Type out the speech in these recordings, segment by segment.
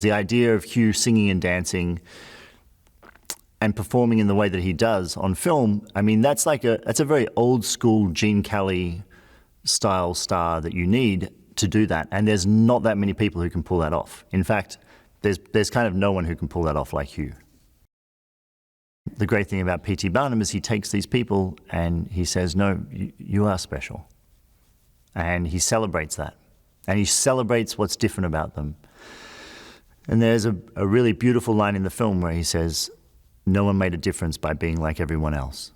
The idea of Hugh singing and dancing and performing in the way that he does on film, I mean, that's a very old school Gene Kelly style star that you need to do that. And there's not that many people who can pull that off. In fact, there's kind of no one who can pull that off like Hugh. The great thing about P.T. Barnum is he takes these people and he says, no, you are special. And he celebrates that. And he celebrates what's different about them. And there's a really beautiful line in the film where he says, no one made a difference by being like everyone else.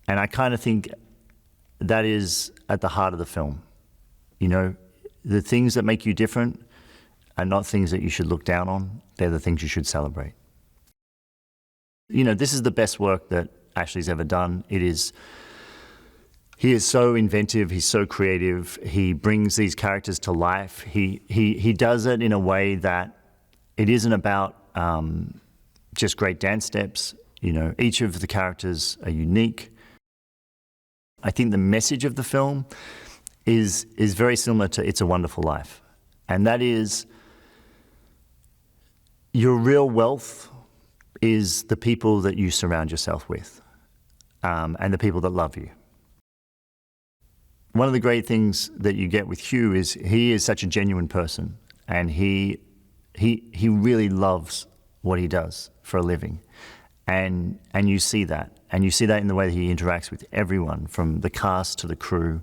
And I kind of think that is at the heart of the film. You know, the things that make you different are not things that you should look down on. They're the things you should celebrate. You know, this is the best work that Ashley's ever done. He is so inventive, he's so creative, he brings these characters to life. He does it in a way that it isn't about just great dance steps. You know, each of the characters are unique. I think the message of the film is very similar to It's a Wonderful Life. And that is, your real wealth is the people that you surround yourself with, and the people that love you. One of the great things that you get with Hugh is he is such a genuine person, and he really loves what he does for a living. And you see that. And you see that in the way that he interacts with everyone, from the cast to the crew.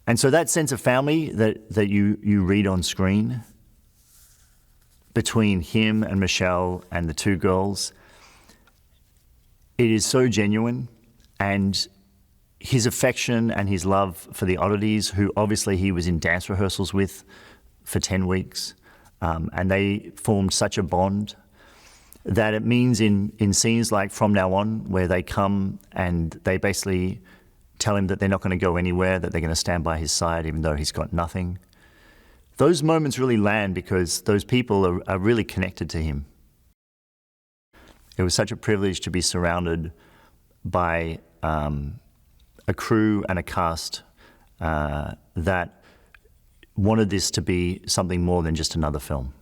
And so that sense of family that you read on screen between him and Michelle and the two girls, it is so genuine. And his affection and his love for the oddities, who obviously he was in dance rehearsals with for 10 weeks, and they formed such a bond that it means in scenes like From Now On, where they come and they basically tell him that they're not going to go anywhere, that they're going to stand by his side even though he's got nothing. Those moments really land because those people are really connected to him. It was such a privilege to be surrounded by a crew and a cast that wanted this to be something more than just another film.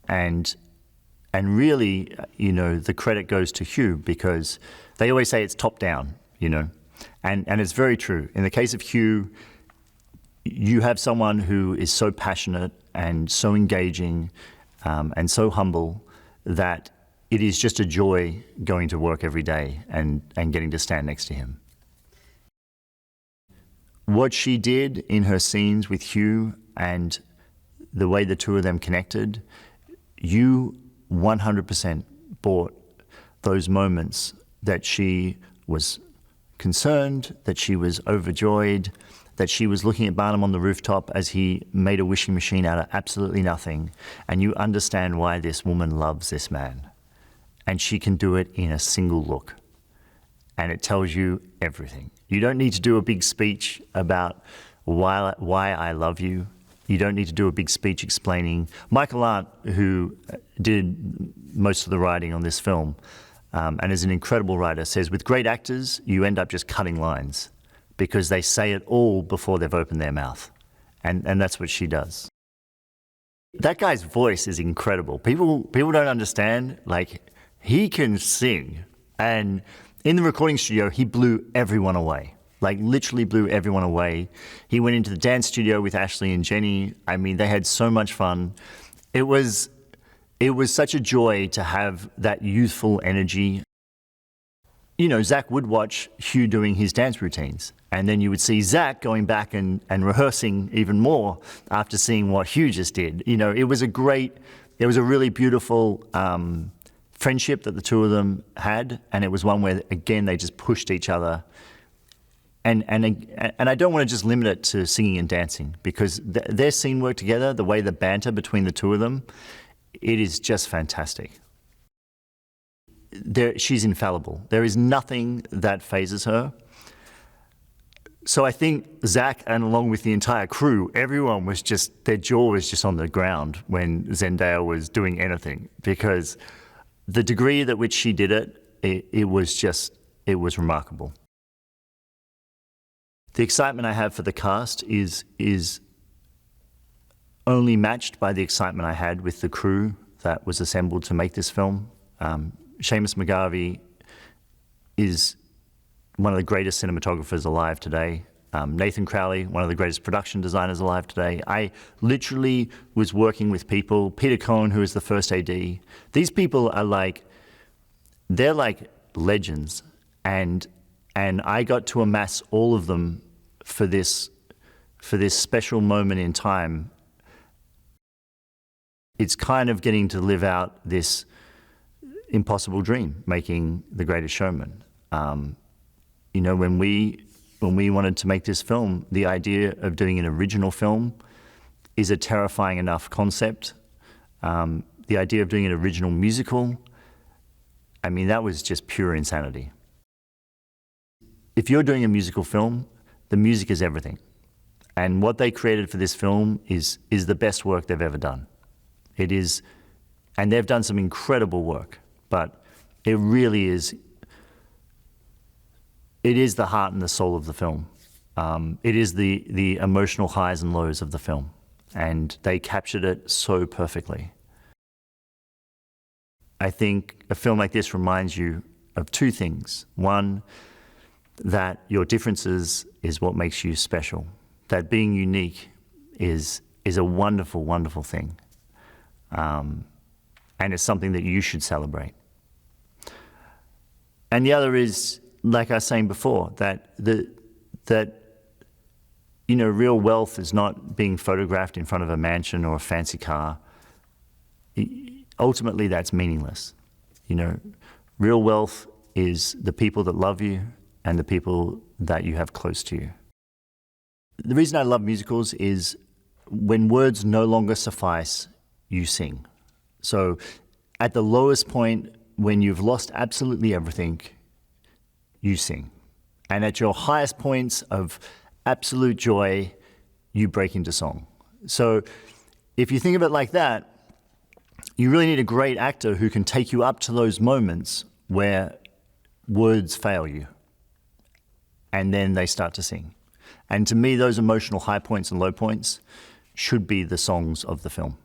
And really, you know, the credit goes to Hugh, because they always say it's top down, you know, and it's very true. In the case of Hugh, you have someone who is so passionate and so engaging and so humble that it is just a joy going to work every day and getting to stand next to him. What she did in her scenes with Hugh and the way the two of them connected, you 100% bought those moments that she was concerned, that she was overjoyed, that she was looking at Barnum on the rooftop as he made a wishing machine out of absolutely nothing. And you understand why this woman loves this man. And she can do it in a single look. And it tells you everything. You don't need to do a big speech about why I love you. You don't need to do a big speech explaining. Michael Arndt, who did most of the writing on this film, and is an incredible writer, says with great actors, you end up just cutting lines because they say it all before they've opened their mouth. And that's what she does. That guy's voice is incredible. People don't understand, like, he can sing. And in the recording studio, he blew everyone away. Like, literally blew everyone away. He went into the dance studio with Ashley and Jenny. I mean, they had so much fun. It was such a joy to have that youthful energy. You know, Zac would watch Hugh doing his dance routines, and then you would see Zac going back and rehearsing even more after seeing what Hugh just did. You know, it was a really beautiful friendship that the two of them had, and it was one where, again, they just pushed each other. And I don't want to just limit it to singing and dancing, because their scene work together, the way the banter between the two of them, it is just fantastic. She's infallible. There is nothing that phases her. So I think Zac, and along with the entire crew, everyone was just, their jaw was just on the ground when Zendaya was doing anything, because the degree at which she did it was remarkable. The excitement I have for the cast is only matched by the excitement I had with the crew that was assembled to make this film. Seamus McGarvey is one of the greatest cinematographers alive today. Nathan Crowley, one of the greatest production designers alive today. I literally was working with people, Peter Cohen, who is the first AD. These people are like, they're like legends. And I got to amass all of them for this special moment in time. It's kind of getting to live out this impossible dream, making The Greatest Showman. You know, when we wanted to make this film, the idea of doing an original film is a terrifying enough concept. The idea of doing an original musical, I mean, that was just pure insanity. If you're doing a musical film, the music is everything. And what they created for this film is the best work they've ever done. It is, and they've done some incredible work, but it really is, it is the heart and the soul of the film. It is the emotional highs and lows of the film, and they captured it so perfectly. I think a film like this reminds you of two things. One, that your differences is what makes you special. That being unique is a wonderful, wonderful thing. And it's something that you should celebrate. And the other is, like I was saying before, that you know, real wealth is not being photographed in front of a mansion or a fancy car. Ultimately, that's meaningless. You know, real wealth is the people that love you and the people that you have close to you. The reason I love musicals is when words no longer suffice, you sing. So at the lowest point, when you've lost absolutely everything, you sing. And at your highest points of absolute joy, you break into song. So if you think of it like that, you really need a great actor who can take you up to those moments where words fail you. And then they start to sing. And to me, those emotional high points and low points should be the songs of the film.